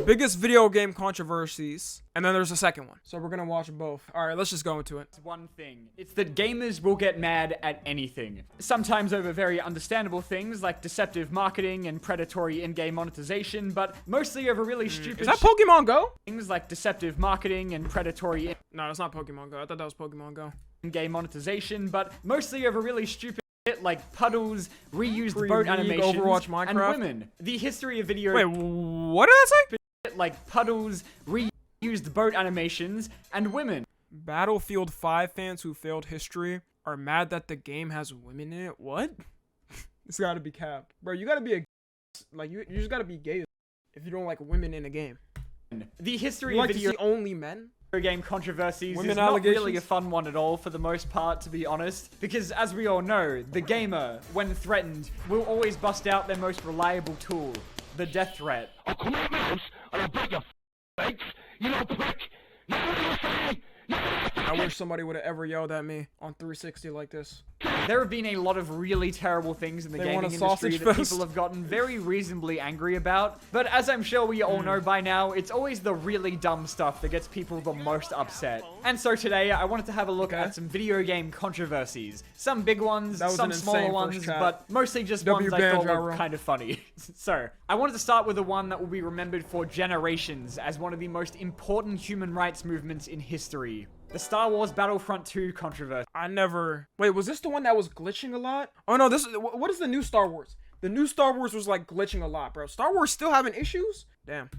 biggest video game controversies, and then there's a second one. So we're gonna watch both. All right, let's just go into it. It's one thing. It's that gamers will get mad at anything. Sometimes over very understandable things like deceptive marketing and predatory in-game monetization, but mostly over really stupid Is that Pokemon Go? things like deceptive marketing and predatory No, it's not Pokemon Go. I thought that was Pokemon Go. in-game monetization, but mostly over really stupid shit like puddles, reused boat animations, Overwatch, and Minecraft. women. The history of video Wait, what did I say? like puddles, reused boat animations, and women. Battlefield 5 fans who failed history are mad that the game has women in it. What? It's gotta be capped. Bro, you gotta be a... Like, you just gotta be gay if you don't like women in a game. The history You of like video to see only men? game controversies Women is not really allegations? a fun one at all for the most part, to be honest. Because as we all know, the gamer, when threatened, will always bust out their most reliable tool, the death threat. I'll come out my house and I'll break your face, you little prick! You know what I'm saying? I wish somebody would have ever yelled at me on 360 like this. There have been a lot of really terrible things in the They gaming want a industry sausage that fest? people have gotten very reasonably angry about. But as I'm sure we all know by now, it's always the really dumb stuff that gets people the most upset. And so today, I wanted to have a look at some video game controversies. Some big ones, That was some an smaller insane ones, first chat. but mostly just W ones I thought Banjo were room. kind of funny. So, I wanted to start with the one that will be remembered for generations as one of the most important human rights movements in history. The Star Wars Battlefront 2 controversy. I never... Wait, was this the one that was glitching a lot? Oh no, this is... What is the new Star Wars? The new Star Wars was like glitching a lot, bro. Star Wars still having issues? Damn.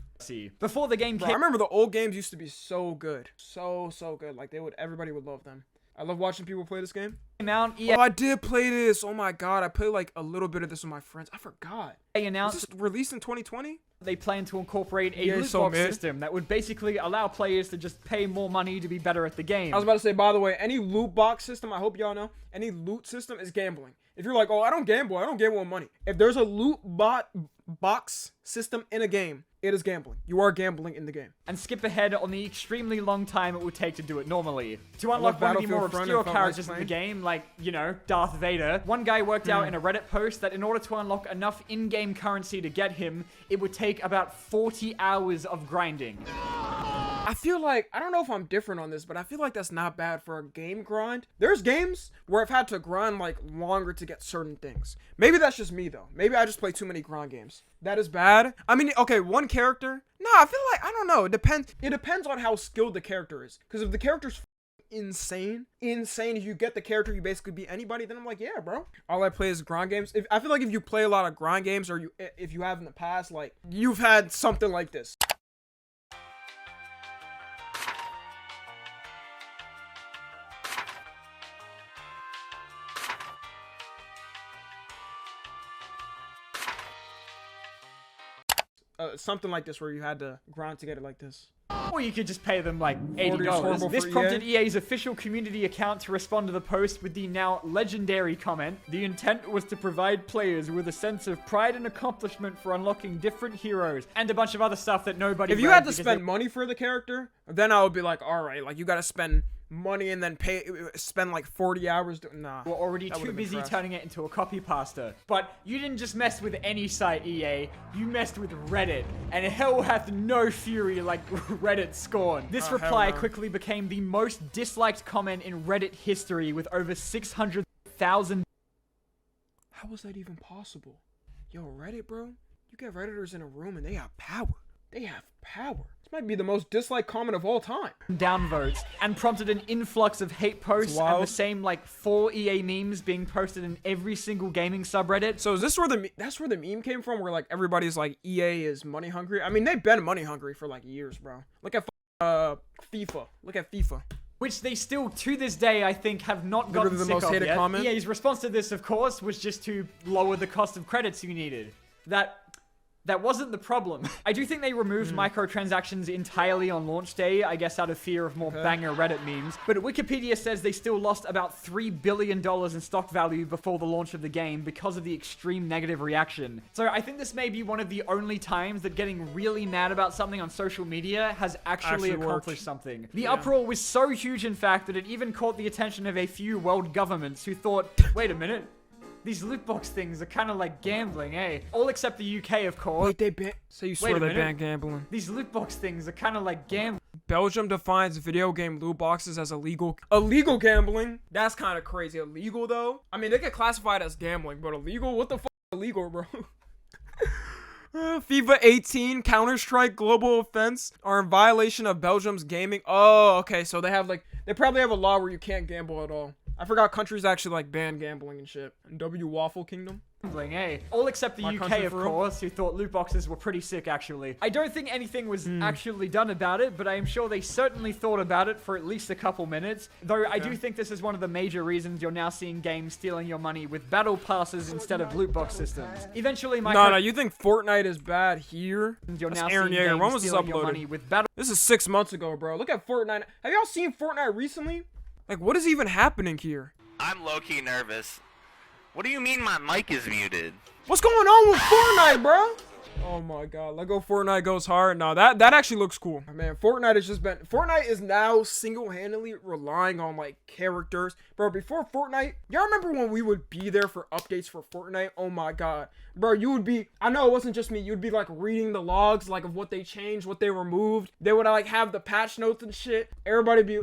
Before the game Bro, came I remember the old games used to be so good. So good. Like, everybody would love them. I love watching people play this game. out, Oh, I did play this. Oh my god, I played like a little bit of this with my friends. I forgot. EA Was announced this released in 2020? they plan to incorporate a EA loot so box mid. system that would basically allow players to just pay more money to be better at the game. I was about to say, by the way, any loot box system, I hope y'all know, any loot system is gambling. If you're like, oh, I don't gamble with money. If there's a loot box system in a game, it is gambling. You are gambling in the game. And skip ahead on the extremely long time it would take to do it normally. To unlock one of the more Battlefield Front obscure and felt characters nice in the playing. game, like, you know, Darth Vader, one guy worked out in a Reddit post that in order to unlock enough in-game currency to get him, it would take about 40 hours of grinding. I feel like, I don't know if I'm different on this, but I feel like that's not bad for a game grind. There's games where I've had to grind like longer to get certain things. Maybe that's just me though. Maybe I just play too many grind games. That is bad. I mean, okay, one character. No, I feel like, I don't know. It depends on how skilled the character is. Because if the character's insane, if you get the character, you basically beat anybody, then I'm like, yeah, bro. All I play is grind games. I feel like if you play a lot of grind games, or if you have in the past, like, you've had something like this. Something like this where you had to grind to get it like this. Or you could just pay them like is horrible $80. This for prompted EA's official community account to respond to the post with the now legendary comment. The intent was to provide players with a sense of pride and accomplishment for unlocking different heroes and a bunch of other stuff that nobody If you read had to because spend money for the character, then I would be like, all right, like you gotta spend money and then spend like 40 hours. Nah. were already that too would've been busy trash. turning it into a copy pasta. But you didn't just mess with any site, EA. You messed with Reddit. And hell hath no fury like Reddit scorn. This Oh, hell reply no. quickly became the most disliked comment in Reddit history with over 600,000. How was that even possible? Yo, Reddit, bro. You get Redditors in a room and they have power. They have power. This might be the most disliked comment of all time. Downvotes and prompted an influx of hate posts and wild. the same like 4 EA memes being posted in every single gaming subreddit. So is this where that's where the meme came from? Where like everybody's like EA is money hungry. I mean, they've been money hungry for like years, bro. Look at FIFA. Look at FIFA. Which they still, to this day, I think, have not Literally gotten the sick most of hated yet. comment. EA's response to this, of course, was just to lower the cost of credits you needed. That wasn't the problem. I do think they removed microtransactions entirely on launch day, I guess out of fear of more banger Reddit memes. But Wikipedia says they still lost about $3 billion in stock value before the launch of the game because of the extreme negative reaction. So I think this may be one of the only times that getting really mad about something on social media has actually accomplished something. The uproar was so huge, in fact, that it even caught the attention of a few world governments who thought, wait a minute, These loot box things are kind of like gambling, eh? All except the UK, of course. Wait, they ban. So you swear Wait a they minute. banned gambling? These loot box things are kind of like gambling. Belgium defines video game loot boxes as illegal gambling. That's kind of crazy. Illegal though. I mean, they get classified as gambling, but illegal? What the fuck? Illegal, bro. FIFA 18, Counter-Strike, Global Offense are in violation of Belgium's gaming. Oh, okay. So they probably have a law where you can't gamble at all. I forgot countries actually like ban gambling and shit. W Waffle Kingdom. Eh? All except the My UK, country of for real? course, who thought loot boxes were pretty sick, actually. I don't think anything was actually done about it, but I am sure they certainly thought about it for at least a couple minutes. Though I do think this is one of the major reasons you're now seeing games stealing your money with battle passes instead of loot box systems. Eventually, No, you think Fortnite is bad here? you're That's now Aaron seeing Yeager. games When was this stealing your uploaded? money with battle This is 6 months ago, bro. Look at Fortnite. Have y'all seen Fortnite recently? Like, what is even happening here? I'm low-key nervous. What do you mean my mic is muted? What's going on with Fortnite, bro? Oh my god, Lego Fortnite goes hard. No, that actually looks cool. Man, Fortnite is now single-handedly relying on like characters. Bro, before Fortnite, y'all remember when we would be there for updates for Fortnite? Oh my god. Bro, you would be, I know it wasn't just me, you'd be like reading the logs like of what they changed, what they removed. They would like have the patch notes and shit. Everybody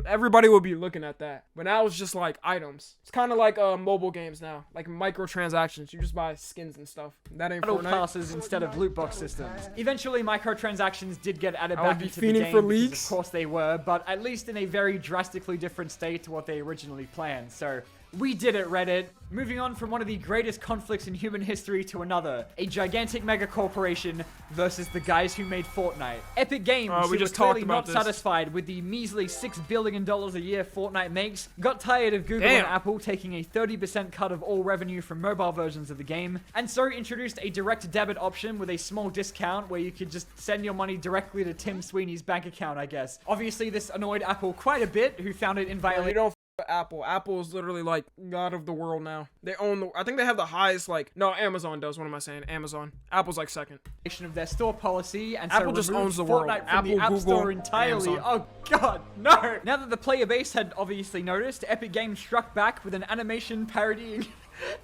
would be looking at that. But now it's just like items. It's kind of like mobile games now, like microtransactions. You just buy skins and stuff. That ain't battle Fortnite. passes instead of loot box systems. Eventually, microtransactions did get added I would back be into the fiending game for because leaks. of course they were, but at least in a very drastically different state to what they originally planned. So we did it, Reddit. Moving on from one of the greatest conflicts in human history to another. A gigantic mega corporation versus the guys who made Fortnite. Epic Games, we who just were clearly talked not about this. satisfied with the measly $6 billion a year Fortnite makes, got tired of Google Damn. and Apple taking a 30% cut of all revenue from mobile versions of the game, and so introduced a direct debit option with a small discount where you could just send your money directly to Tim Sweeney's bank account, I guess. Obviously, this annoyed Apple quite a bit, who found it in Bro, you violation don't f with Apple. Apple is literally like god of the world now. They own I think they have the highest no, Amazon does. What am I saying? Amazon. Apple's like second. of their store policy, and Apple so just removed owns the world. Fortnite from Apple, the App Google, Store entirely. Amazon. Oh god, no! Now that the player base had obviously noticed, Epic Games struck back with an animation parodying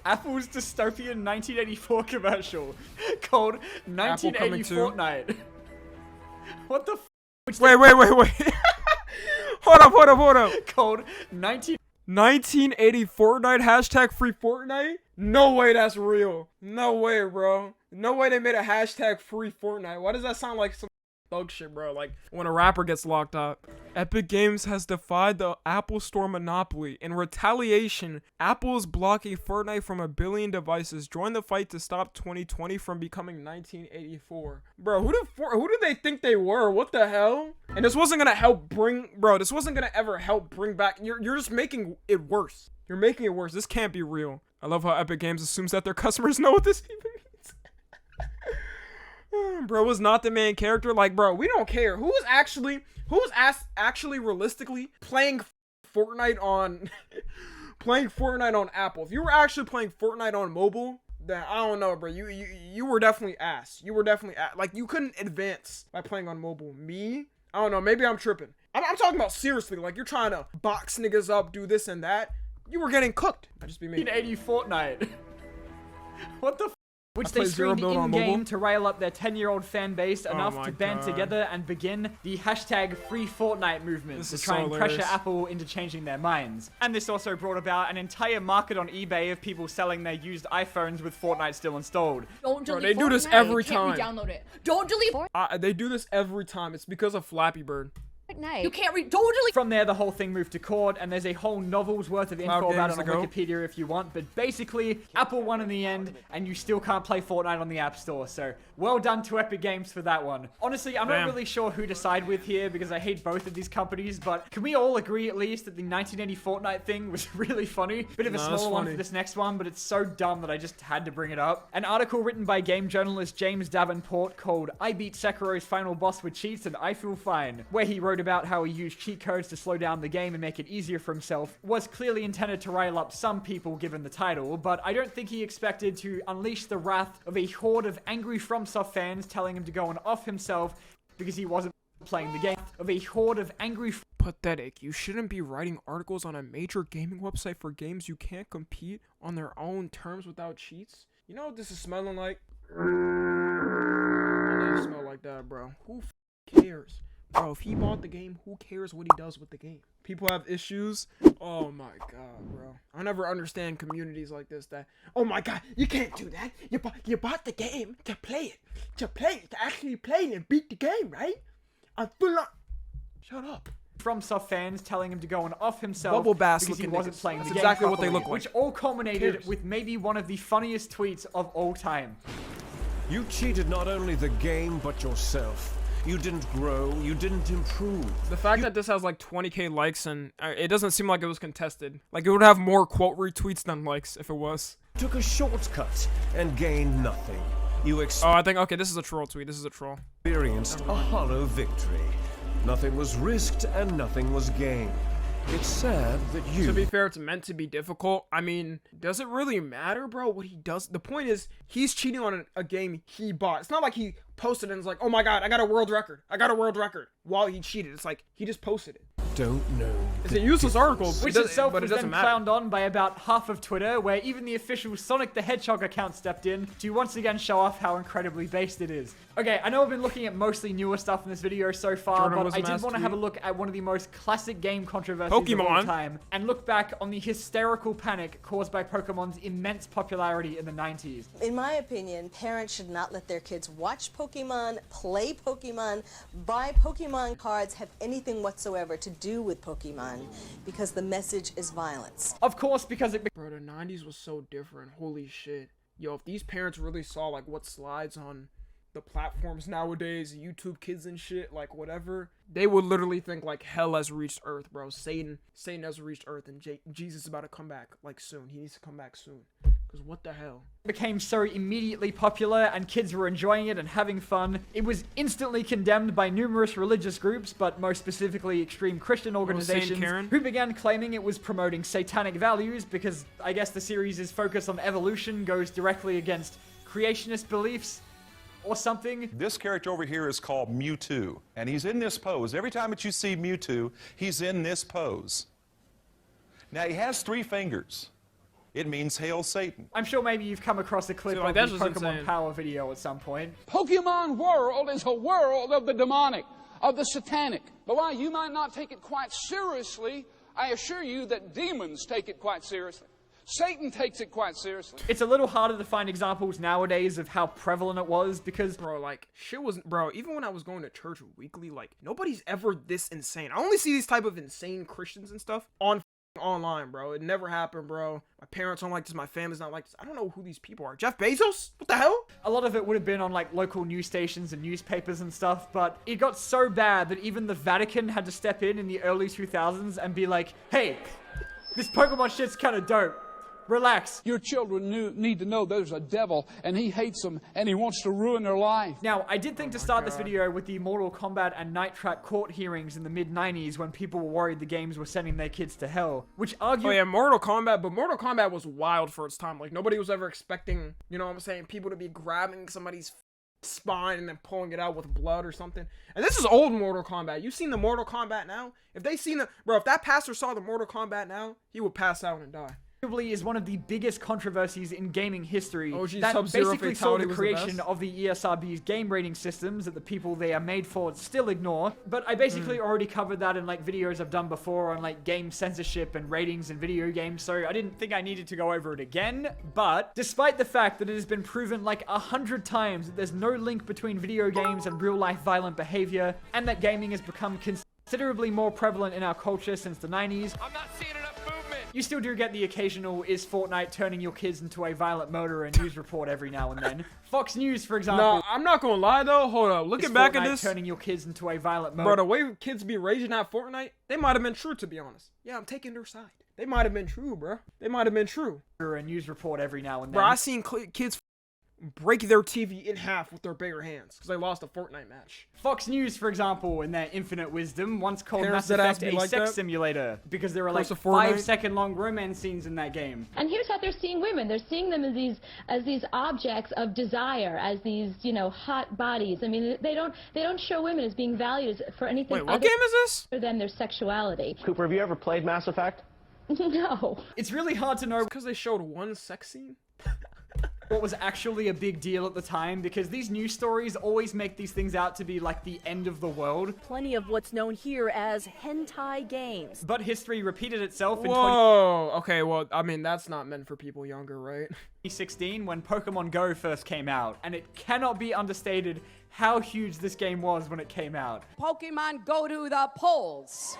Apple's dystopian 1984 commercial called 1980 too. Fortnite. What the f? Wait. Hold up. Called 1980 Fortnite, hashtag free Fortnite? No way that's real. No way, bro. No way they made a hashtag free Fortnite. Why does that sound like some thug shit, bro? Like when a rapper gets locked up. Epic Games has defied the Apple Store monopoly. In retaliation, Apple is blocking Fortnite from 1 billion devices. Join the fight to stop 2020 from becoming 1984. Bro, who do they think they were? What the hell? And this wasn't gonna help this wasn't gonna ever help bring back, you're just making it worse. You're making it worse. This can't be real. I love how Epic Games assumes that their customers know what this even means. Bro was not the main character. Like, bro, we don't care. Who's actually realistically playing Fortnite on on Apple? If you were actually playing Fortnite on mobile, then I don't know, bro. You were definitely ass. You were definitely like you couldn't advance by playing on mobile. Me, I don't know. Maybe I'm tripping. I'm talking about seriously. Like you're trying to box niggas up, do this and that. You were getting cooked. I just be me. 1980 Fortnite. What the f? Which play they Zero streamed Build on in-game mobile. to rile up their 10-year-old fan base enough my to band God. together and begin the hashtag Free Fortnite movement This to is try so and pressure hilarious. Apple into changing their minds. And this also brought about an entire market on eBay of people selling their used iPhones with Fortnite still installed. Don't delete they do this Fortnite. every Can't time. re-download it. Don't delete They do this every time. It's because of Flappy Bird. Fortnite. You can't don't delete. From there, the whole thing moved to court, and there's a whole novel's worth of info Cloud about games it on to go. Wikipedia if you want, but basically, Apple won in the end, and you still can't play Fortnite on the App Store, so well done to Epic Games for that one. Honestly, I'm Damn. not really sure who to side with here, because I hate both of these companies, but can we all agree at least that the 1980 Fortnite thing was really funny? Bit of a No, that's smaller one funny. for this next one, but it's so dumb that I just had to bring it up. An article written by game journalist James Davenport called I Beat Sekiro's Final Boss with Cheats and I Feel Fine, where he wrote about how he used cheat codes to slow down the game and make it easier for himself, was clearly intended to rile up some people given the title, but I don't think he expected to unleash the wrath of a horde of angry FromSoft fans telling him to go and off himself because he wasn't playing the game. Of a horde of angry Pathetic. You shouldn't be writing articles on a major gaming website for games you can't compete on their own terms without cheats. You know what this is smelling like? It doesn't smell like that, bro. Who cares? Bro, if he bought the game, who cares what he does with the game? People have issues. Oh my god, bro. I never understand communities like this that, oh my god, you can't do that. You bought the game to play it. To actually play it and beat the game, right? I'm full on. Shut up. FromSoft fans telling him to go and off himself Bubble bass because he looking wasn't niggas. playing That's the game exactly what they properly, look like. which all culminated Cares? with maybe one of the funniest tweets of all time. You cheated not only the game, but yourself. You didn't grow, you didn't improve. The fact that this has like 20k likes and it doesn't seem like it was contested. Like it would have more quote retweets than likes if it was. Took a shortcut and gained nothing. You Oh, I think, okay, this is a troll tweet. This is a troll. experienced a hollow victory. Nothing was risked and nothing was gained. It's sad that you... To be fair, it's meant to be difficult. I mean, does it really matter, bro, what he does? The point is, he's cheating on a game he bought. It's not like he posted and was like, oh my god, I got a world record. I got a world record while he cheated. It's like, he just posted it. Don't know. It's a useless article, Which itself but it was doesn't then matter. clowned on by about half of Twitter, where even the official Sonic the Hedgehog account stepped in to once again show off how incredibly based it is. Okay, I know I've been looking at mostly newer stuff in this video so far, but I did want to have a look at one of the most classic game controversies of all time, and look back on the hysterical panic caused by Pokemon's immense popularity in the 90s. In my opinion, parents should not let their kids watch Pokemon, play Pokemon, buy Pokemon cards, have anything whatsoever to do with Pokemon, because the message is violence. Of course, because it... Bro, the 90s was so different. Holy shit. Yo, if these parents really saw, like, what slides on the platforms nowadays, YouTube Kids and shit, like, whatever, they would literally think, like, hell has reached Earth, bro. Satan has reached Earth, and Jesus is about to come back, like, soon. He needs to come back soon. Because what the hell? Became so immediately popular and kids were enjoying it and having fun. It was instantly condemned by numerous religious groups, but most specifically extreme Christian organizations, who began claiming it was promoting satanic values because I guess the series' focus on evolution goes directly against creationist beliefs or something. This character over here is called Mewtwo, and he's in this pose. Every time that you see Mewtwo, he's in this pose. Now, he has 3 fingers. It means Hail Satan. I'm sure maybe you've come across a clip of the Pokemon Power video at some point. Pokemon world is a world of the demonic, of the satanic. But while you might not take it quite seriously, I assure you that demons take it quite seriously. Satan takes it quite seriously. It's a little harder to find examples nowadays of how prevalent it was because... Bro, like, shit was... Bro, even when I was going to church weekly, like, nobody's ever this insane. I only see these type of insane Christians and stuff on online, bro. It never happened, bro. My parents don't like this. My family's not like this. I don't know who these people are. Jeff Bezos? What the hell? A lot of it would have been on like local news stations and newspapers and stuff, but it got so bad that even the Vatican had to step in the early 2000s and be like, hey, this Pokemon shit's kind of dope. Relax. Your children need to know there's a devil, and he hates them, and he wants to ruin their life. Now, I did think to start this video with the Mortal Kombat and Night Trap court hearings in the mid-90s when people were worried the games were sending their kids to hell, which arguably... Oh yeah, Mortal Kombat, but Mortal Kombat was wild for its time. Like, nobody was ever expecting, you know what I'm saying, people to be grabbing somebody's spine and then pulling it out with blood or something. And this is old Mortal Kombat. You've seen the Mortal Kombat now? If they seen the... Bro, if that pastor saw the Mortal Kombat now, he would pass out and die. Is one of the biggest controversies in gaming history that Sub-Zero basically saw the fatality creation of the ESRB's game rating systems that the people they are made for still ignore. But I basically already covered that in like videos I've done before on like game censorship and ratings in video games, so I didn't think I needed to go over it again. But despite the fact that it has been proven like 100 times that there's no link between video games and real life violent behavior, and that gaming has become considerably more prevalent in our culture since the 90s. I'm not seeing enough movement. You still do get the occasional is Fortnite turning your kids into a violent murderer news report every now and then. Fox News, for example. No, I'm not gonna lie though. Hold up. Looking back at this, turning your kids into a violent murderer. Bro, the way kids be raging at Fortnite, they might have been true, to be honest. Yeah, I'm taking their side. They might have been true, bro. They might have been true. A news report every now and then. Bro, I seen kids break their TV in half with their bare hands because they lost a Fortnite match. Fox News, for example, in their infinite wisdom, once called Parents Mass that ask Effect me a like sex that? simulator because there were like Course of Fortnite? 5-second long romance scenes in that game. And here's how they're seeing women. They're seeing them as these objects of desire, as these, you know, hot bodies. I mean, they don't show women as being valued for anything Wait, what other game is this? than their sexuality. Cooper, have you ever played Mass Effect? No. It's really hard to know Because they showed one sex scene? what was actually a big deal at the time, because these news stories always make these things out to be like the end of the world. Plenty of what's known here as hentai games. But history repeated itself in Whoa! Okay, well, I mean, that's not meant for people younger, right? 2016 when Pokemon Go first came out, and it cannot be understated how huge this game was when it came out. Pokemon go to the polls.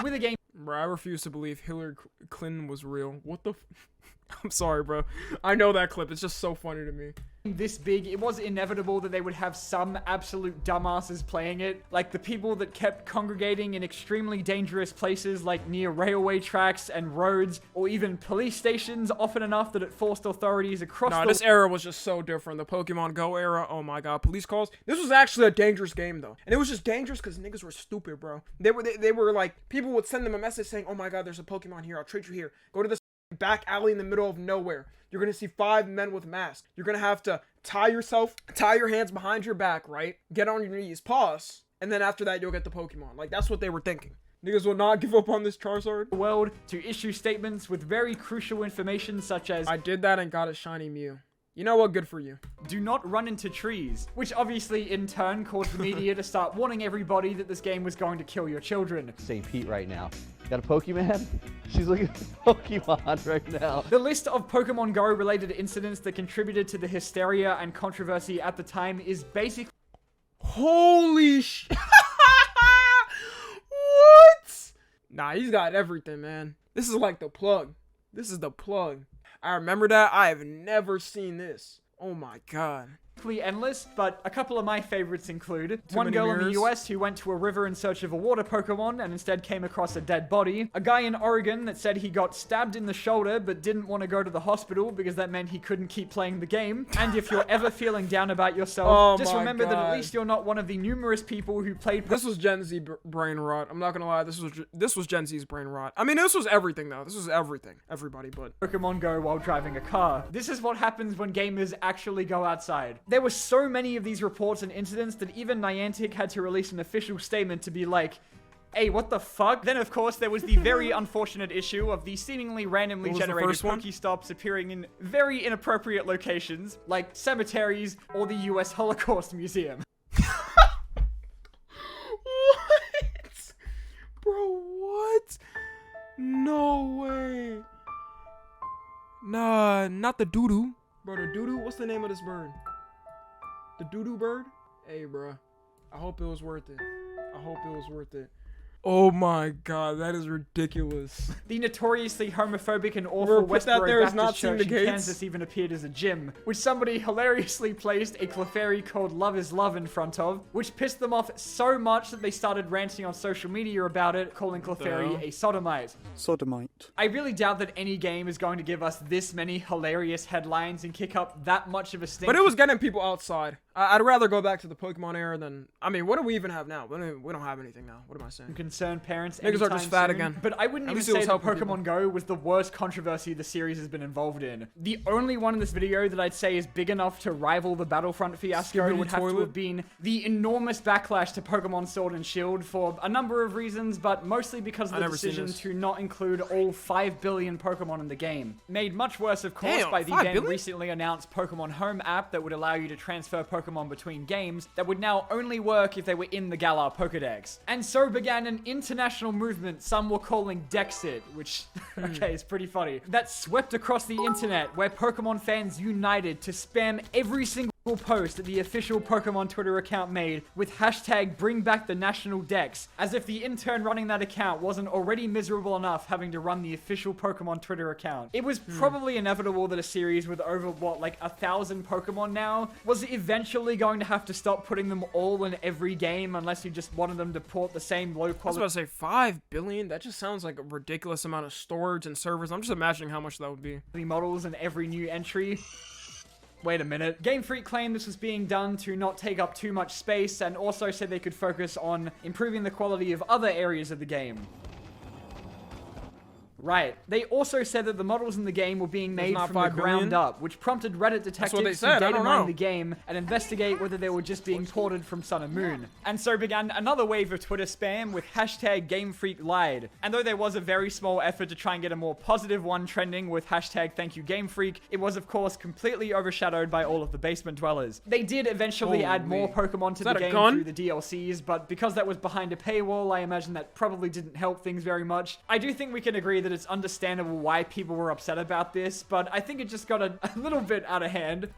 With a game Bro, I refuse to believe Hillary Clinton was real. What the I'm sorry, bro. I know that clip. It's just so funny to me. this big, it was inevitable that they would have some absolute dumbasses playing it. Like the people that kept congregating in extremely dangerous places like near railway tracks and roads, or even police stations, often enough that it forced authorities across the... This era was just so different. The Pokemon Go era, oh my god, police calls. This was actually a dangerous game though. And it was just dangerous because niggas were stupid, bro. They were like, people would send them a message saying, oh my god, there's a Pokemon here, I'll treat you here. Go to this back alley in the middle of nowhere. You're gonna see 5 men with masks. You're gonna have to tie your hands behind your back, right? Get on your knees, pause, and then after that, you'll get the Pokemon. Like, that's what they were thinking. Niggas will not give up on this Charizard. ...world to issue statements with very crucial information such as... I did that and got a shiny Mew. You know what? Good for you. Do not run into trees, which obviously in turn caused the media to start warning everybody that this game was going to kill your children. St. Pete right now. Got a Pokemon? She's looking at Pokemon right now. The list of Pokemon Go related incidents that contributed to the hysteria and controversy at the time is basically... Holy sh... What? Nah, he's got everything, man. This is like the plug. This is the plug. I remember that. I have never seen this. Oh my god. Endless, but a couple of my favorites include Too one many girl in mirrors. the US who went to a river in search of a water Pokemon and instead came across a dead body, a guy in Oregon that said he got stabbed in the shoulder but didn't want to go to the hospital because that meant he couldn't keep playing the game, and if you're ever feeling down about yourself, Oh just my remember that at God. least you're not one of the numerous people who played This was Gen Z brain rot. I'm not gonna lie. This was Gen Z's brain rot. I mean, this was everything though. This was everything. Everybody, but Pokemon Go while driving a car. This is what happens when gamers actually go outside. There were so many of these reports and incidents that even Niantic had to release an official statement to be like, hey, what the fuck? Then, of course, there was the very unfortunate issue of the seemingly randomly What was the generated first one? Pokestops appearing in very inappropriate locations, like cemeteries or the US Holocaust Museum. what? Bro, what? No way. Nah, not the doo-doo. Bro, the doo-doo? What's the name of this bird? The doo-doo bird? Hey, bro. I hope it was worth it. I hope it was worth it. Oh my god, that is ridiculous. The notoriously homophobic and awful Whoever put that Westboro there is Baptist not seeing Church the in gates. Kansas even appeared as a gym, which somebody hilariously placed a Clefairy called Love is Love in front of, which pissed them off so much that they started ranting on social media about it, calling Clefairy a sodomite. Sodomite. I really doubt that any game is going to give us this many hilarious headlines and kick up that much of a stink. But it was getting people outside. I'd rather go back to the Pokemon era than... I mean, what do we even have now? We don't have anything now. What am I saying? Concerned parents Niggas are just anytime fat soon. again. But I wouldn't At even least it say was that helping Pokemon people. Go was the worst controversy the series has been involved in. The only one in this video that I'd say is big enough to rival the Battlefront fiasco Skibidi would have to toilet. have been the enormous backlash to Pokemon Sword and Shield for a number of reasons, but mostly because of I've the never seen decision this. to not include all 5 billion Pokemon in the game. Made much worse, of course, Damn, by the 5 then billion? recently announced Pokemon Home app that would allow you to transfer Pokemon between games that would now only work if they were in the Galar Pokedex. And so began an international movement some were calling Dexit, which, okay, is pretty funny, that swept across the internet where Pokemon fans united to spam every single post that the official Pokemon Twitter account made with hashtag bring back the national Dex, as if the intern running that account wasn't already miserable enough having to run the official Pokemon Twitter account. It was probably inevitable that a series with over, what, like 1,000 Pokemon now was eventually going to have to stop putting them all in every game unless you just wanted them to port the same low I was quality about to say 5 billion. That just sounds like a ridiculous amount of storage and servers. I'm just imagining how much that would be. models in every new entry. Wait a minute. Game Freak claimed this was being done to not take up too much space, and also said they could focus on improving the quality of other areas of the game. Right. They also said that the models in the game were being made from the ground up, which prompted Reddit detectives to data mine the game and investigate whether they were just being ported from Sun and Moon. And so began another wave of Twitter spam with hashtag GameFreakLied. And though there was a very small effort to try and get a more positive one trending with hashtag ThankYouGameFreak, it was of course completely overshadowed by all of the basement dwellers. They did eventually add more Pokemon to the game through the DLCs, but because that was behind a paywall, I imagine that probably didn't help things very much. I do think we can agree that it's understandable why people were upset about this, but I think it just got a little bit out of hand.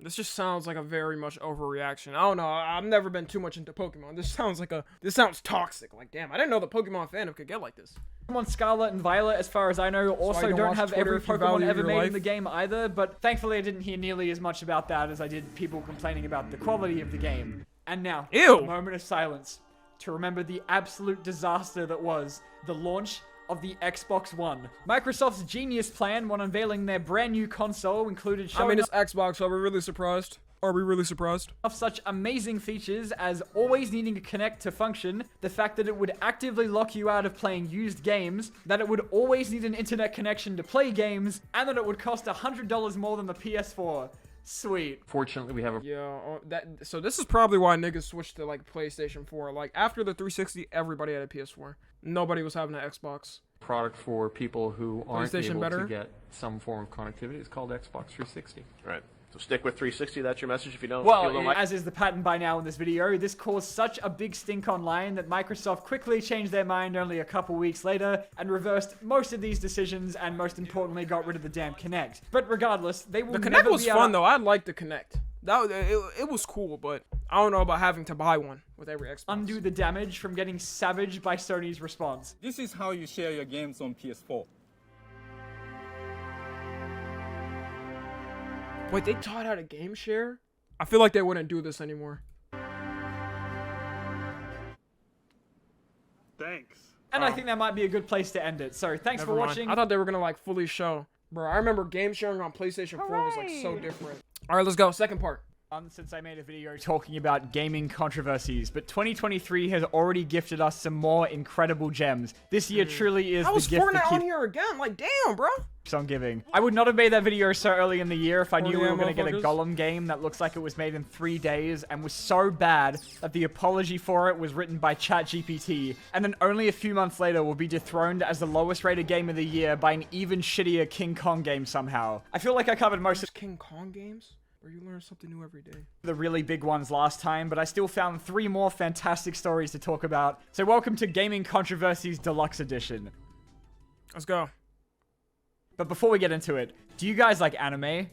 This just sounds like a very much overreaction. I don't know. I've never been too much into Pokemon. This sounds toxic. Like, damn, I didn't know the Pokemon fandom could get like this. Pokemon Scarlet and Violet, as far as I know, also don't have every Pokemon ever made in the game either, but thankfully I didn't hear nearly as much about that as I did people complaining about the quality of the game. And now, a moment of silence to remember the absolute disaster that was the launch of the Xbox One. Microsoft's genius plan when unveiling their brand new console included showing it's Xbox, are we really surprised? Are we really surprised? Of such amazing features as always needing to connect to function, the fact that it would actively lock you out of playing used games, that it would always need an internet connection to play games, and that it would cost $100 more than the PS4. Sweet. Fortunately, we have a... Yeah, so this is probably why niggas switched to, like, PlayStation 4. Like, after the 360, everybody had a PS4. Nobody was having an Xbox. Product for people who aren't able to get some form of connectivity. It's called Xbox 360. Right. So stick with 360, that's your message if you don't. Well, as is the pattern by now in this video, this caused such a big stink online that Microsoft quickly changed their mind only a couple weeks later and reversed most of these decisions and most importantly got rid of the damn Kinect. But regardless, they will The Kinect was fun though. I liked the Kinect. It was cool, but I don't know about having to buy one with every Xbox. Undo the damage from getting savaged by Sony's response. This is how you share your games on PS4. Wait, they taught how to game share? I feel like they wouldn't do this anymore. Thanks. And I think that might be a good place to end it. So thanks for watching. I thought they were gonna like fully show. Bro, I remember game sharing on PlayStation 4 was like so different. All right, let's go. Second part. Since I made a video talking about gaming controversies, but 2023 has already gifted us some more incredible gems. This year truly is the gift that Fortnite on here again. Like, damn, bro. keeps on giving. I would not have made that video so early in the year if I knew we were going to get a Gollum game that looks like it was made in 3 days and was so bad that the apology for it was written by ChatGPT, and then only a few months later will be dethroned as the lowest rated game of the year by an even shittier King Kong game somehow. I feel like I covered most of King Kong games? Where you learn something new every day. The really big ones last time, but I still found 3 more fantastic stories to talk about. So welcome to Gaming Controversies Deluxe Edition. Let's go. But before we get into it, do you guys like anime?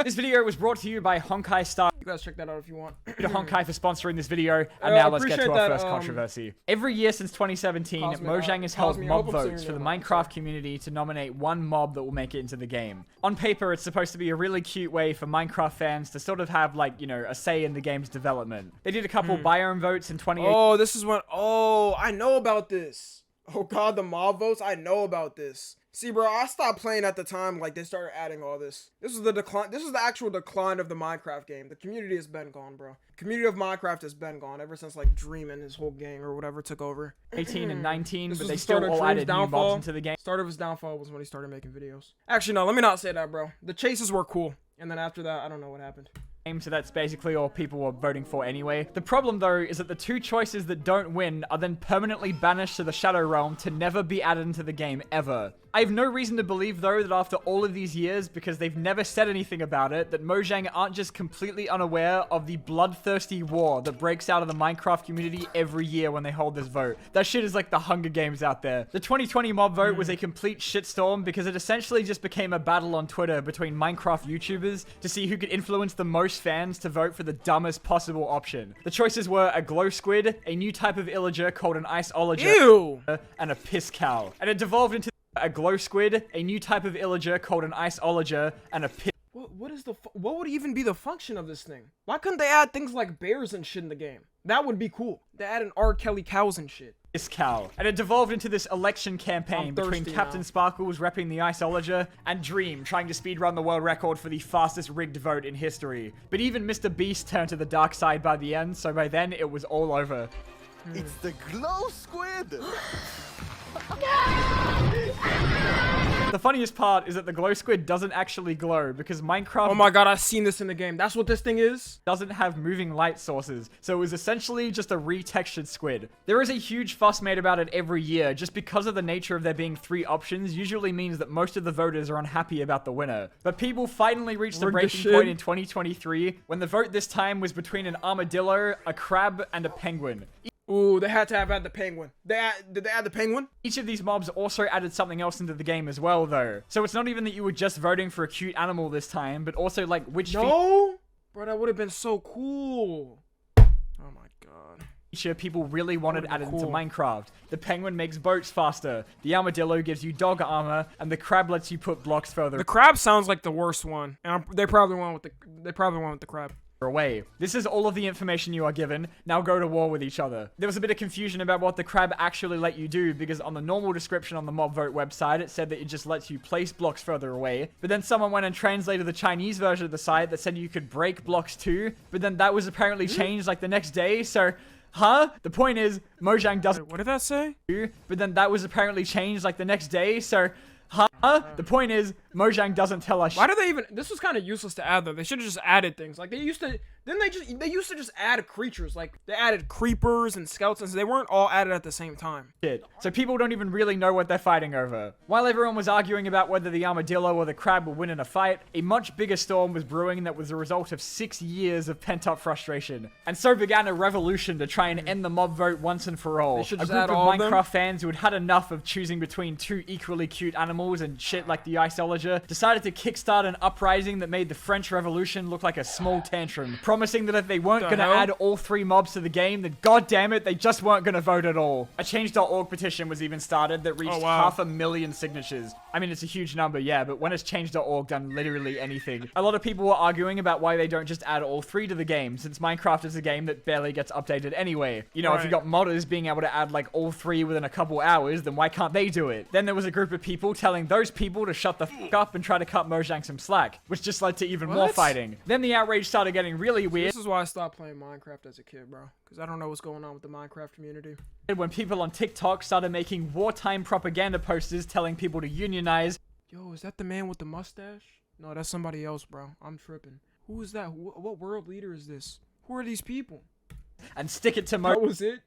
This video was brought to you by Honkai Star. You guys check that out if you want. To Honkai for sponsoring this video, and now let's get to our first controversy. Every year since 2017, Mojang has held mob votes for the Minecraft community to nominate one mob that will make it into the game. On paper, it's supposed to be a really cute way for Minecraft fans to sort of have, like, you know, a say in the game's development. They did a couple biome votes in 2018. Oh, this is what... Oh, I know about this. Oh god, the mob votes? I know about this. See, bro, I stopped playing at the time, like, they started adding all this. This is the decline. This is the actual decline of the Minecraft game. The community has been gone, bro. Community of Minecraft has been gone ever since, like, Dream and his whole gang or whatever took over. 18 and 19, but they still all added new mobs into the game. Start of his downfall was when he started making videos. Actually, no, let me not say that, bro. The chases were cool. And then after that, I don't know what happened. So that's basically all people were voting for anyway. The problem, though, is that the 2 choices that don't win are then permanently banished to the Shadow Realm to never be added into the game, ever. I have no reason to believe, though, that after all of these years, because they've never said anything about it, that Mojang aren't just completely unaware of the bloodthirsty war that breaks out of the Minecraft community every year when they hold this vote. That shit is like the Hunger Games out there. The 2020 mob vote was a complete shitstorm because it essentially just became a battle on Twitter between Minecraft YouTubers to see who could influence the most fans to vote for the dumbest possible option. The choices were a glow squid, a new type of illager called an iceologer, and a piss cow. And it devolved into a glow squid, a new type of illager called an iceologer, and a piss. What would even be the function of this thing? Why couldn't they add things like bears and shit in the game? That would be cool. They add an R. Kelly cows and shit. This cow. And it devolved into this election campaign between Captain Sparkles repping the Iceologer and Dream trying to speedrun the world record for the fastest rigged vote in history. But even Mr. Beast turned to the dark side by the end, so by then it was all over. It's the glow squid! The funniest part is that the glow squid doesn't actually glow because Minecraft— oh my god, I've seen this in the game. That's what this thing is? Doesn't have moving light sources, so it was essentially just a retextured squid. There is a huge fuss made about it every year, just because of the nature of there being 3 options usually means that most of the voters are unhappy about the winner. But people finally reached the breaking point in 2023 when the vote this time was between an armadillo, a crab, and a penguin. Ooh, they had to have had the penguin. Did they add the penguin? Each of these mobs also added something else into the game as well, though. So it's not even that you were just voting for a cute animal this time, but also like which— no? Bro, that would have been so cool. Oh my god. Feature people really wanted added into Minecraft. The penguin makes boats faster, the armadillo gives you dog armor, and the crab lets you put blocks further. The crab sounds like the worst one, and they probably went with the crab. Away. This is all of the information you are given. Now go to war with each other. There was a bit of confusion about what the crab actually let you do because on the normal description on the mob vote website it said that it just lets you place blocks further away, but then someone went and translated the Chinese version of the site that said you could break blocks too, but then that was apparently changed like the next day, so the point is Mojang doesn't— what did that say? But then that was apparently changed like the next day, so the point is Mojang doesn't tell us. Why do they even— this was kind of useless to add though. They should have just added things. Like they used to just add creatures. Like they added creepers and skeletons. They weren't all added at the same time. So people don't even really know what they're fighting over. While everyone was arguing about whether the armadillo or the crab would win in a fight, a much bigger storm was brewing that was the result of 6 years of pent-up frustration. And so began a revolution to try and end the mob vote once and for all. A group of Minecraft fans who had had enough of choosing between 2 equally cute animals and shit like the Iceologer decided to kickstart an uprising that made the French Revolution look like a small tantrum, promising that if they weren't gonna add all 3 mobs to the game, then goddammit, they just weren't gonna vote at all. A change.org petition was even started that reached 500,000 signatures. I mean, it's a huge number, yeah, but when has change.org done literally anything? A lot of people were arguing about why they don't just add all 3 to the game, since Minecraft is a game that barely gets updated anyway. You know, if you got modders being able to add like all 3 within a couple hours, then why can't they do it? Then there was a group of people telling those people to shut the f up and try to cut Mojang some slack, which just led to even more fighting. Then the outrage started getting really weird. This is why I stopped playing Minecraft as a kid, bro. Because I don't know what's going on with the Minecraft community. When people on TikTok started making wartime propaganda posters telling people to unionize. Yo, is that the man with the mustache? No, that's somebody else, bro. I'm tripping. Who is that? What world leader is this? Who are these people? And stick it to That was it?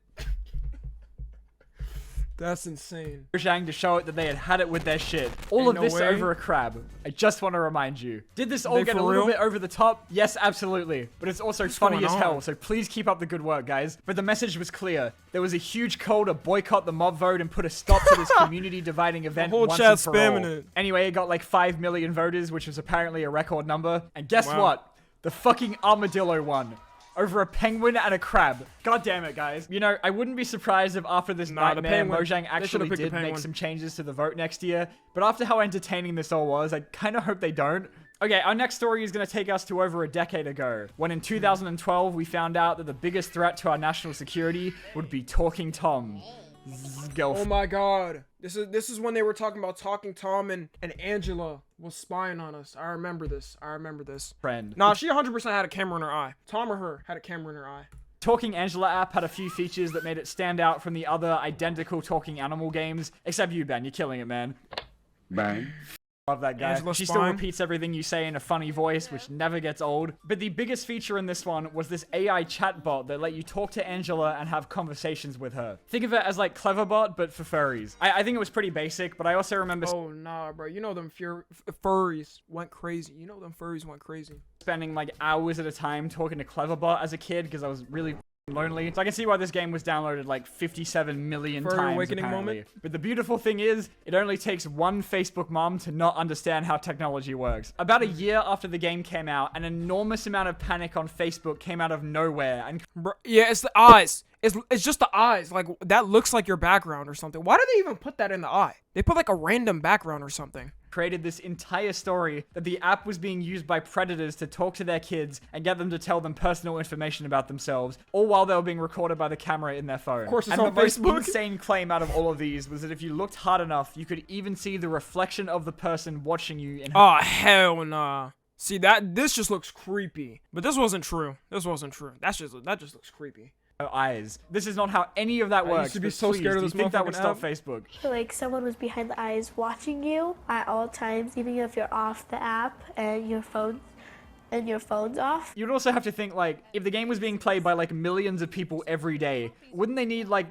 That's insane. Mojang to show it that they had had it with their shit. All of this over a crab. I just want to remind you. Did this all get a little bit over the top? Yes, absolutely. But it's also funny as hell, so please keep up the good work, guys. But the message was clear. There was a huge call to boycott the mob vote and put a stop to this community dividing event once and for all. Anyway, it got like 5 million voters, which was apparently a record number. And guess what? The fucking armadillo won. Over a penguin and a crab. God damn it, guys. You know, I wouldn't be surprised if after this nightmare, Mojang actually did make some changes to the vote next year. But after how entertaining this all was, I kind of hope they don't. Okay, our next story is going to take us to over a decade ago, when in 2012 we found out that the biggest threat to our national security would be Talking Tom. Oh my god. This is when they were talking about Talking Tom and Angela was spying on us. I remember this. Friend. Nah, she 100% had a camera in her eye. Tom or her had a camera in her eye. Talking Angela app had a few features that made it stand out from the other identical talking animal games. Except you, Ben. You're killing it, man. Bang. Love that guy. She still repeats everything you say in a funny voice, which never gets old. But the biggest feature in this one was this AI chatbot that let you talk to Angela and have conversations with her. Think of it as like Cleverbot, but for furries. I think it was pretty basic, but I also remember— oh, nah, bro. You know them furries went crazy. Spending like hours at a time talking to Cleverbot as a kid because I was really lonely. So I can see why this game was downloaded like 57 million times awakening apparently. moment. But the beautiful thing is, it only takes one Facebook mom to not understand how technology works. About a year after the game came out, an enormous amount of panic on Facebook came out of nowhere and— yeah, it's the eyes. It's just the eyes. Like, that looks like your background or something. Why do they even put that in the eye? They put like a random background or something. Created this entire story that the app was being used by predators to talk to their kids and get them to tell them personal information about themselves, all while they were being recorded by the camera in their phone. Of course, it's and on the most Facebook. insane claim out of all of these was that if you looked hard enough, you could even see the reflection of the person watching you in. Oh, hell nah. See, this just looks creepy. But this wasn't true. This wasn't true. That just looks creepy. Eyes. This is not how any of that works. I used to be so scared of this. Do you think that would stop app? Facebook? Like someone was behind the eyes watching you at all times, even if you're off the app and your phone's off. You'd also have to think, like, if the game was being played by like millions of people every day, wouldn't they need like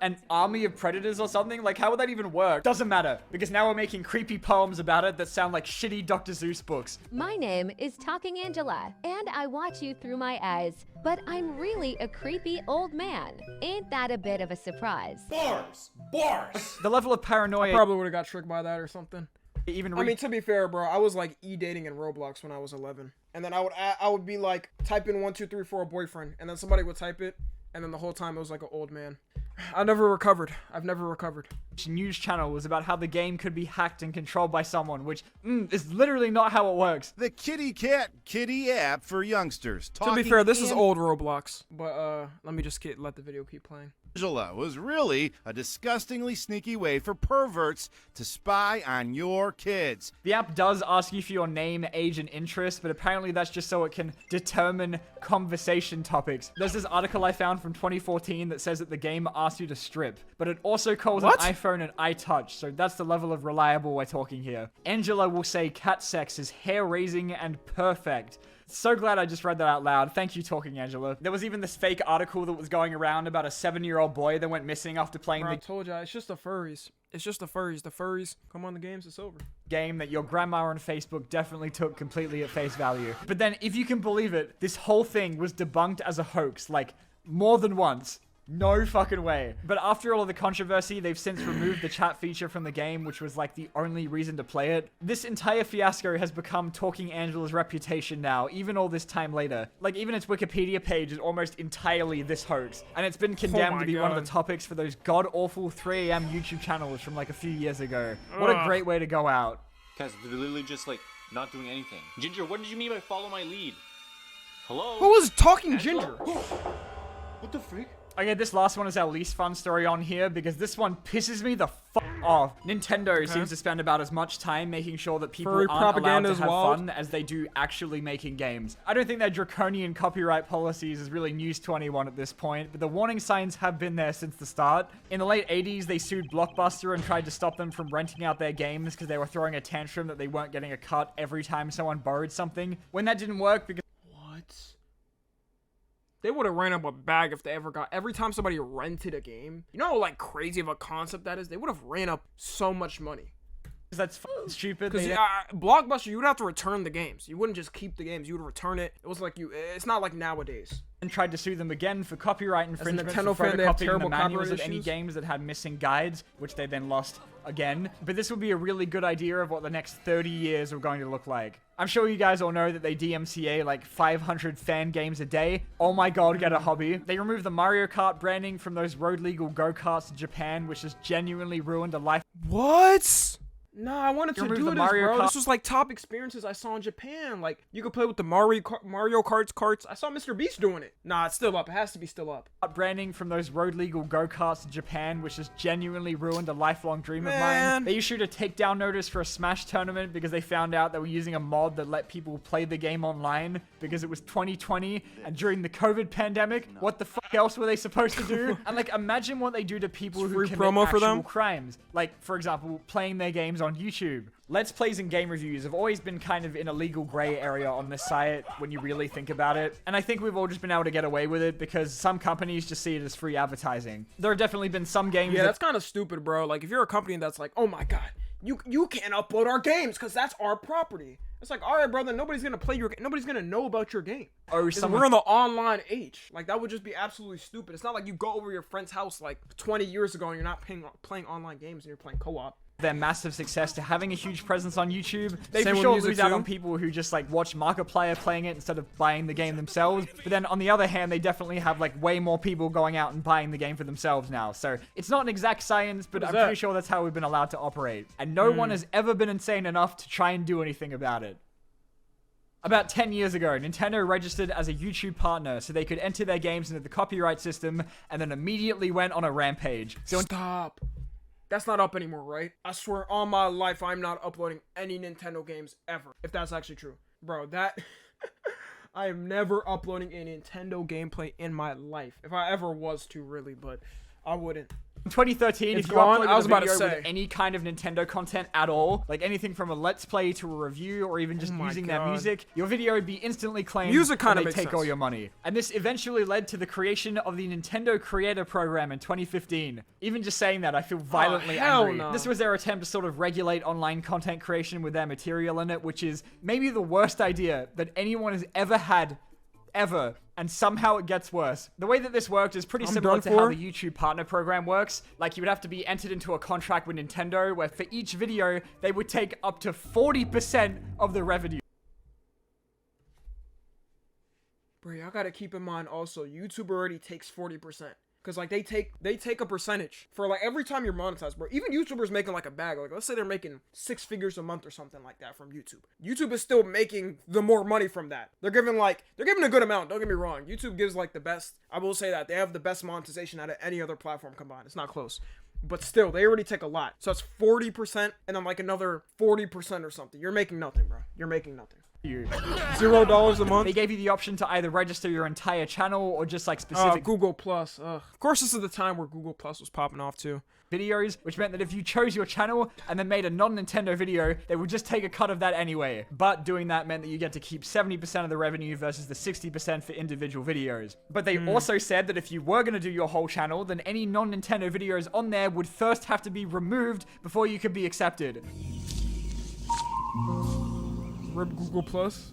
an army of predators or something? Like, how would that even work? Doesn't matter, because now we're making creepy poems about it that sound like shitty Dr. Seuss books. My name is Talking Angela, and I watch you through my eyes, but I'm really a creepy old man. Ain't that a bit of a surprise? Bars! The level of paranoia. I probably would have got tricked by that or something. Even I mean, to be fair, bro, I was like dating in Roblox when I was 11, and then I would be like type in 1 2 3 4 boyfriend, and then somebody would type it, and then the whole time it was like an old man. I've never recovered. News channel was about how the game could be hacked and controlled by someone, which is literally not how it works. The kitty cat kitty app for youngsters. To be fair, this is old Roblox, but let me just let the video keep playing. Angela was really a disgustingly sneaky way for perverts to spy on your kids. The app does ask you for your name, age, and interest, but apparently that's just so it can determine conversation topics. There's this article I found from 2014 that says that the game asks you to strip, but it also calls an iPhone an iTouch, so that's the level of reliable we're talking here. Angela will say cat sex is hair-raising and perfect. So glad I just read that out loud. Thank you, Talking Angela. There was even this fake article that was going around about a 7-year-old boy that went missing after playing I told ya, it's just the furries. It's just the furries. The furries come on the games, it's over. Game that your grandma on Facebook definitely took completely at face value. But then, if you can believe it, this whole thing was debunked as a hoax, like, more than once. No fucking way. But after all of the controversy, they've since removed the chat feature from the game, which was like the only reason to play it. This entire fiasco has become Talking Angela's reputation now, even all this time later. Like, even its Wikipedia page is almost entirely this hoax. And it's been condemned to be one of the topics for those god-awful 3 AM YouTube channels from like a few years ago. What a great way to go out. Guys, they're literally just like not doing anything. Ginger, what did you mean by follow my lead? Hello? Who was Talking Ginger? What the freak? Okay, this last one is our least fun story on here because this one pisses me the fuck off. Nintendo seems to spend about as much time making sure that people aren't allowed to have fun as they do actually making games. I don't think their draconian copyright policies is really news to anyone at this point, but the warning signs have been there since the start. In the late 80s, they sued Blockbuster and tried to stop them from renting out their games because they were throwing a tantrum that they weren't getting a cut every time someone borrowed something. When that didn't work because They would have ran up a bag if they ever got... Every time somebody rented a game, you know how, like, crazy of a concept that is? They would have ran up so much money. That's stupid. Because Blockbuster, you would have to return the games. You wouldn't just keep the games. You would return it. It was like it's not like nowadays. And tried to sue them again for copyright infringement As a Nintendo for fan, they have photocopying terrible the manuals copyright of any issues. games that had missing guides, which they then lost again. But this would be a really good idea of what the next 30 years are going to look like. I'm sure you guys all know that they DMCA like 500 fan games a day. Oh my god, get a hobby. They removed the Mario Kart branding from those road legal go-karts in Japan, which has genuinely ruined a life. What? Nah, I wanted to do this, bro. Kart. This was like top experiences I saw in Japan. Like, you could play with the Mario Kart's carts. I saw Mr. Beast doing it. Nah, it's still up. It has to be still up. Branding from those road legal go-karts in Japan, which has genuinely ruined a lifelong dream of mine. They issued a takedown notice for a Smash tournament because they found out they were using a mod that let people play the game online because it was 2020 and during the COVID pandemic. What the fuck else were they supposed to do? And like, imagine what they do to people who commit promo for them? actual crimes. Like, for example, playing their games on YouTube. Let's Plays and game reviews have always been kind of in a legal gray area on this site when you really think about it. And I think we've all just been able to get away with it because some companies just see it as free advertising. There have definitely been some games that's kind of stupid, bro. Like, if you're a company that's like, oh my god, you can't upload our games because that's our property. It's like, all right, brother, nobody's gonna play your game. Nobody's gonna know about your game. Or we're in the online age. Like, that would just be absolutely stupid. It's not like you go over your friend's house like 20 years ago and you're not playing online games and you're playing co-op. their massive success to having a huge presence on YouTube. They Same for with sure music lose out too. on people who just like watch Markiplier playing it instead of buying the game themselves. But then on the other hand, they definitely have like way more people going out and buying the game for themselves now. So it's not an exact science, but I'm pretty sure that's how we've been allowed to operate. And no one has ever been insane enough to try and do anything about it. About 10 years ago, Nintendo registered as a YouTube partner so they could enter their games into the copyright system and then immediately went on a rampage. So Stop. That's not up anymore, right? I swear on my life I'm not uploading any Nintendo games ever. If that's actually true. Bro, that... I am never uploading a Nintendo gameplay in my life. If I ever was to, really, but I wouldn't. in 2013, It's if you gone. uploaded I was a about to video say. with any kind of Nintendo content at all, like anything from a Let's Play to a review or even just Oh my using their God. music, your video would be instantly claimed Music and kinda they makes take all sense. your money. And this eventually led to the creation of the Nintendo Creator Program in 2015. Even just saying that, I feel violently hell angry. no. This was their attempt to sort of regulate online content creation with their material in it, which is maybe the worst idea that anyone has ever had ever, and somehow it gets worse. The way that this worked is pretty I'm similar done to how for. the YouTube partner program works. Like, you would have to be entered into a contract with Nintendo where for each video, they would take up to 40% of the revenue. Bro, y'all gotta keep in mind also, YouTube already takes 40%. Cause like they take a percentage for like every time you're monetized, bro. Even YouTubers making like a bag, like let's say they're making 6 figures a month or something like that from YouTube. YouTube is still making the more money from that. They're giving a good amount. Don't get me wrong. YouTube gives like the best. I will say that they have the best monetization out of any other platform combined. It's not close. But still, they already take a lot. So it's 40% and then like another 40% or something. You're making nothing, bro. You're making nothing. $0 a month. They gave you the option to either register your entire channel or just like specific Google Plus. Of course, this is the time where Google Plus was popping off too. videos, which meant that if you chose your channel and then made a non-Nintendo video, they would just take a cut of that anyway. But doing that meant that you get to keep 70% of the revenue versus the 60% for individual videos. But they also said that if you were going to do your whole channel, then any non-Nintendo videos on there would first have to be removed before you could be accepted. Rip Google Plus.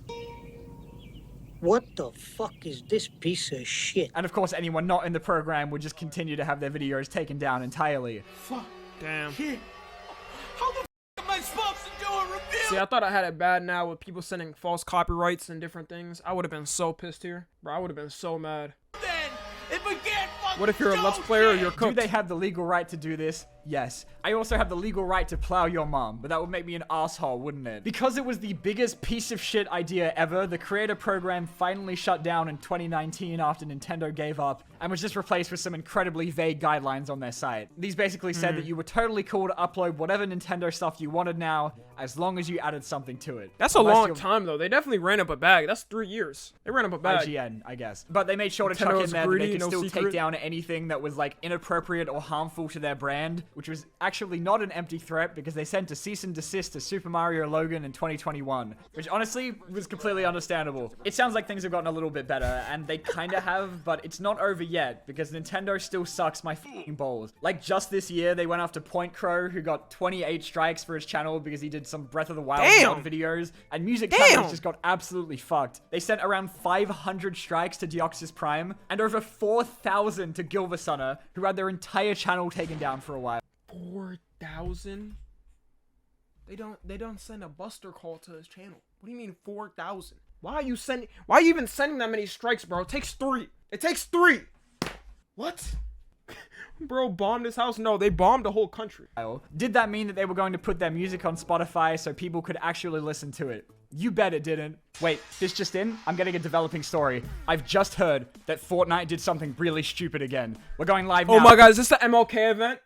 What the fuck is this piece of shit? And of course, anyone not in the program would just continue to have their videos taken down entirely. Fuck. Damn. How the fuck am I supposed to do a review? See, I thought I had it bad now with people sending false copyrights and different things. I would have been so pissed here. Bro, I would have been so mad. Then, if we can't fucking What if you're a Let's Player or you're cooked? Do they have the legal right to do this? Yes. I also have the legal right to plow your mom, but that would make me an asshole, wouldn't it? Because it was the biggest piece of shit idea ever, the creator program finally shut down in 2019 after Nintendo gave up and was just replaced with some incredibly vague guidelines on their site. These basically said that you were totally cool to upload whatever Nintendo stuff you wanted now, as long as you added something to it. That's a long time, though. They definitely ran up a bag. That's 3 years. They ran up a bag. IGN, I guess. But they made sure to chuck in there that they could still take down anything that was like inappropriate or harmful to their brand, which was actually not an empty threat because they sent a cease and desist to Super Mario Logan in 2021, which honestly was completely understandable. It sounds like things have gotten a little bit better, and they kinda have, but it's not over yet because Nintendo still sucks my f***ing balls. Like just this year, they went after Point Crow, who got 28 strikes for his channel because he did some Breath of the Wild mod videos, and Music Cameras just got absolutely fucked. They sent around 500 strikes to Deoxys Prime, and over 4,000 to Gilvasunner, who had their entire channel taken down for a while. 4,000? They don't send a buster call to his channel. What do you mean 4,000? Why are you even sending that many strikes, bro? It takes 3. It takes 3. What? Bro bombed his house? No, they bombed the whole country. Did that mean that they were going to put their music on Spotify so people could actually listen to it? You bet it didn't. Wait, this just in? I'm getting a developing story. I've just heard that Fortnite did something really stupid again. We're going live now. Oh my god, is this the MLK event?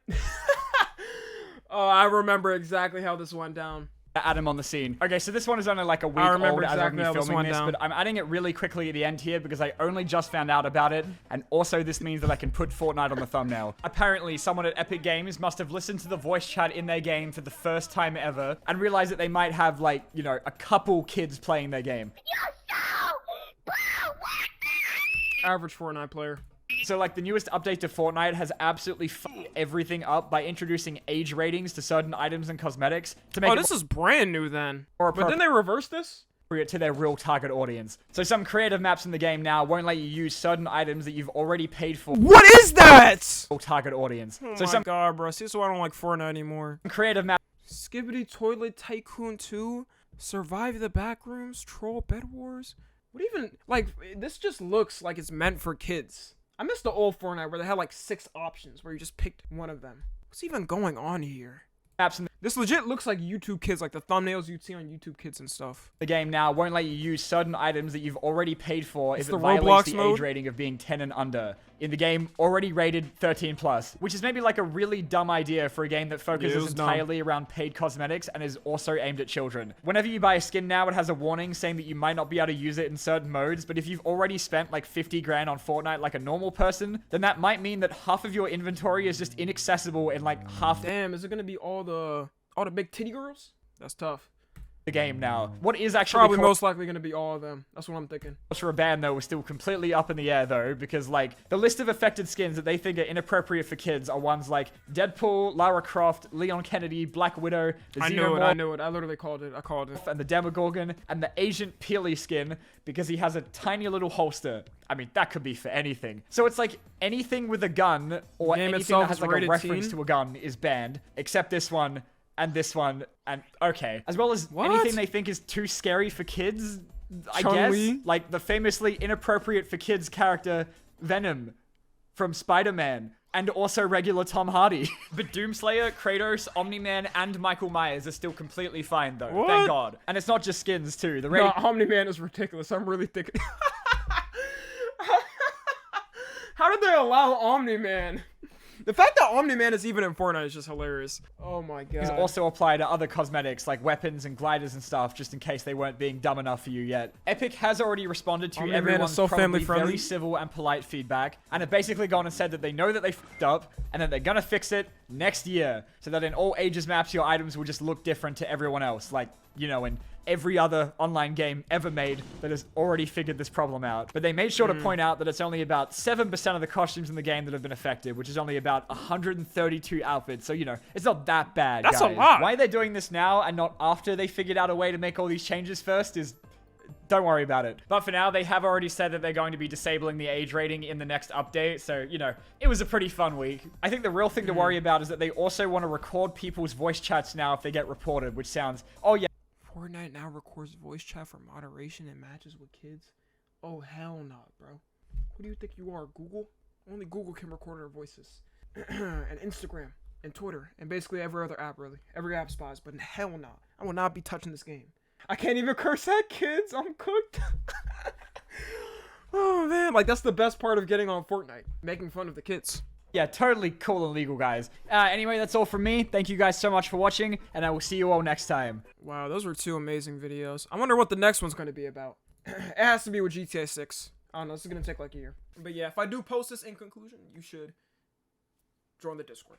Oh, I remember exactly how this went down. Adam on the scene. Okay, so this one is only like a week old as of me filming this, but I'm adding it really quickly at the end here because I only just found out about it, and also this means that I can put Fortnite on the thumbnail. Apparently, someone at Epic Games must have listened to the voice chat in their game for the first time ever, and realized that they might have, like, you know, a couple kids playing their game. Average Fortnite player. So, like, the newest update to Fortnite has absolutely fucked everything up by introducing age ratings to certain items and cosmetics to make this is brand new then. But didn't they reverse this? To their real target audience. So some creative maps in the game now won't let you use certain items that you've already paid for. What is that? Real target audience. Oh so my god, bro. See, so I don't like Fortnite anymore. Creative maps Skibbity Toilet Tycoon 2, Survive the Backrooms, Troll Bed Wars. What even, like, this just looks like it's meant for kids. I miss the old Fortnite where they had like 6 options where you just picked one of them. What's even going on here? This legit looks like YouTube Kids, like the thumbnails you'd see on YouTube Kids and stuff. The game now won't let you use certain items that you've already paid for if it the violates Roblox the mode? age rating of being 10 and under. In the game, already rated 13+, which is maybe like a really dumb idea for a game that focuses entirely around paid cosmetics and is also aimed at children. Whenever you buy a skin now, it has a warning saying that you might not be able to use it in certain modes, but if you've already spent like 50 grand on Fortnite like a normal person, then that might mean that half of your inventory is just inaccessible in like half Damn, is it gonna be all the big titty girls? That's tough. the game now. What is actually Probably most likely gonna be all of them. That's what I'm thinking. For a ban though, we're still completely up in the air though, because like the list of affected skins that they think are inappropriate for kids are ones like Deadpool, Lara Croft, Leon Kennedy, Black Widow, the I knew it. I literally called it. I called it. And the Demogorgon, and the Agent Peely skin because he has a tiny little holster. I mean, that could be for anything. So it's like anything with a gun or Game anything itself that has is like a rated reference teen? to a gun is banned, except this one. And this one, and okay. As well as What? anything they think is too scary for kids, I Chun-Li? guess. Like the famously inappropriate for kids character, Venom, from Spider-Man. And also regular Tom Hardy. But Doomslayer, Kratos, Omni-Man, and Michael Myers are still completely fine though, What? thank God. And it's not just skins too. The No, Omni-Man is ridiculous. I'm really thinking. How did they allow Omni-Man? The fact that Omni-Man is even in Fortnite is just hilarious. Oh my god. These also apply to other cosmetics like weapons and gliders and stuff, just in case they weren't being dumb enough for you yet. Epic has already responded to Omni-Man is everyone's so probably family-friendly. very civil and polite feedback, and have basically gone and said that they know that they fucked up, and that they're gonna fix it next year, so that in all ages maps, your items will just look different to everyone else, like, you know, in every other online game ever made that has already figured this problem out. But they made sure to point out that it's only about 7% of the costumes in the game that have been affected, which is only about 132 outfits. So, you know, it's not that bad, That's guys. a lot. Why they're doing this now and not after they figured out a way to make all these changes first is... Don't worry about it. But for now, they have already said that they're going to be disabling the age rating in the next update. So, you know, it was a pretty fun week. I think the real thing to worry about is that they also want to record people's voice chats now if they get reported, which sounds, oh yeah. Fortnite now records voice chat for moderation and matches with kids. Oh, hell no, bro. Who do you think you are, Google? Only Google can record our voices. And Instagram, and Twitter, and basically every other app, really. Every app spies, but hell no. I will not be touching this game. I can't even curse at kids. I'm cooked. Oh, man. Like, that's the best part of getting on Fortnite. Making fun of the kids. Yeah, totally cool and legal, guys. Anyway, that's all from me. Thank you guys so much for watching, and I will see you all next time. Wow, those were 2 amazing videos. I wonder what the next one's going to be about. It has to be with GTA 6. I don't know, this is going to take like a year. But yeah, if I do post this in conclusion, you should join the Discord.